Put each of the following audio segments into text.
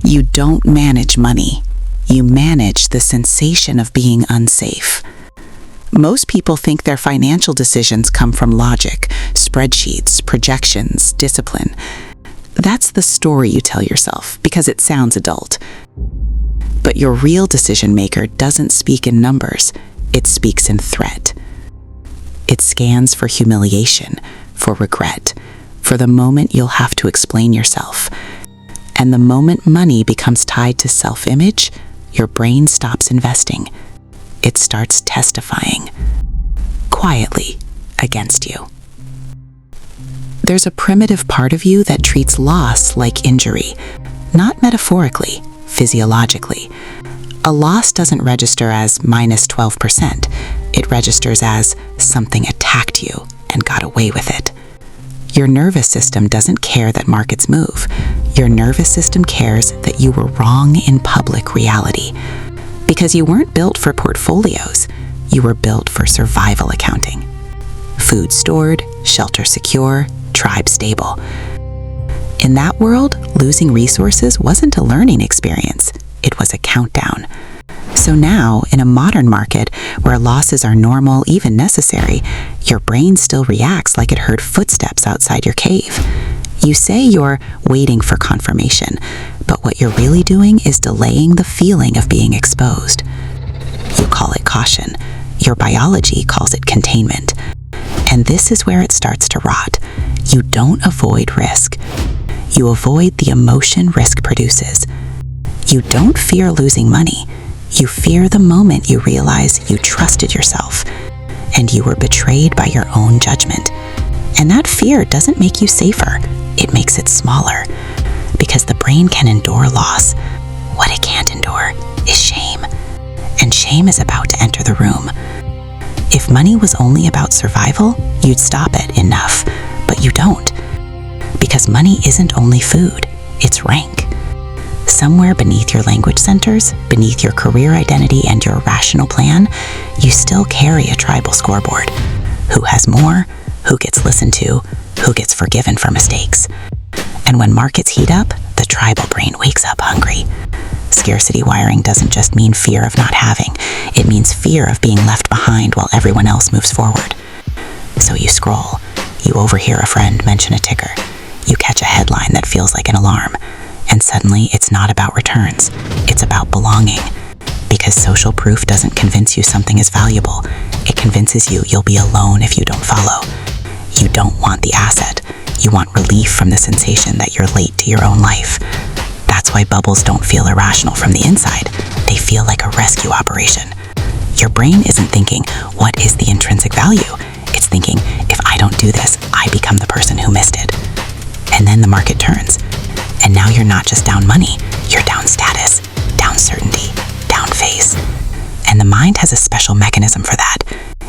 You don't manage money. You manage the sensation of being unsafe. Most people think their financial decisions come from logic, spreadsheets, projections, discipline. That's the story you tell yourself because it sounds adult. But your real decision maker doesn't speak in numbers, it speaks in threat. It scans for humiliation, for regret, for the moment you'll have to explain yourself. And the moment money becomes tied to self-image, your brain stops investing. It starts testifying, quietly, against you. There's a primitive part of you that treats loss like injury, not metaphorically, physiologically. A loss doesn't register as minus 12%. It registers as something attacked you and got away with it. Your nervous system doesn't care that markets move. Your nervous system cares that you were wrong in public reality. Because you weren't built for portfolios, you were built for survival accounting. Food stored, shelter secure, tribe stable. In that world, losing resources wasn't a learning experience, it was a countdown. So now, in a modern market where losses are normal, even necessary, your brain still reacts like it heard footsteps outside your cave. You say you're waiting for confirmation, but what you're really doing is delaying the feeling of being exposed. You call it caution. Your biology calls it containment. And this is where it starts to rot. You don't avoid risk. You avoid the emotion risk produces. You don't fear losing money. You fear the moment you realize you trusted yourself and you were betrayed by your own judgment. And that fear doesn't make you safer. It makes it smaller because the brain can endure loss. What it can't endure is shame. And shame is about to enter the room. If money was only about survival, you'd stop at enough, but you don't. Because money isn't only food, it's rank. Somewhere beneath your language centers, beneath your career identity and your rational plan, you still carry a tribal scoreboard. Who has more? Who gets listened to? Who gets forgiven for mistakes? And when markets heat up, the tribal brain wakes up hungry. Scarcity wiring doesn't just mean fear of not having. It means fear of being left behind while everyone else moves forward. So you scroll. You overhear a friend mention a ticker. You catch a headline that feels like an alarm. And suddenly, it's not about returns. It's about belonging. Because social proof doesn't convince you something is valuable. It convinces you you'll be alone if you don't follow. You don't want the asset. You want relief from the sensation that you're late to your own life. That's why bubbles don't feel irrational from the inside. They feel like a rescue operation. Your brain isn't thinking, what is the intrinsic value? It's thinking, if I don't do this, I become the person who missed it. And then the market turns. And now you're not just down money, you're down status, down certainty, down face. And the mind has a special mechanism for that.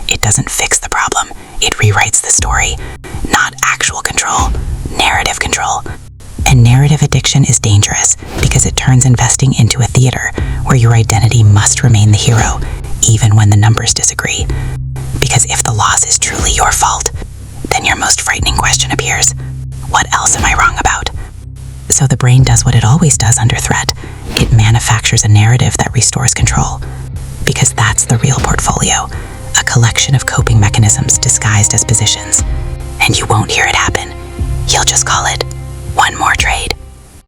It doesn't fix the problem, it rewrites the story. Not actual control, narrative control. And narrative addiction is dangerous because it turns investing into a theater where your identity must remain the hero, even when the numbers disagree. Because if the loss is truly your fault, then your most frightening question appears. What else am I wrong about? So the brain does what it always does under threat. It manufactures a narrative that restores control. Because that's the real portfolio, a collection of coping mechanisms disguised as positions. And you won't hear it happen. You'll just call it one more trade.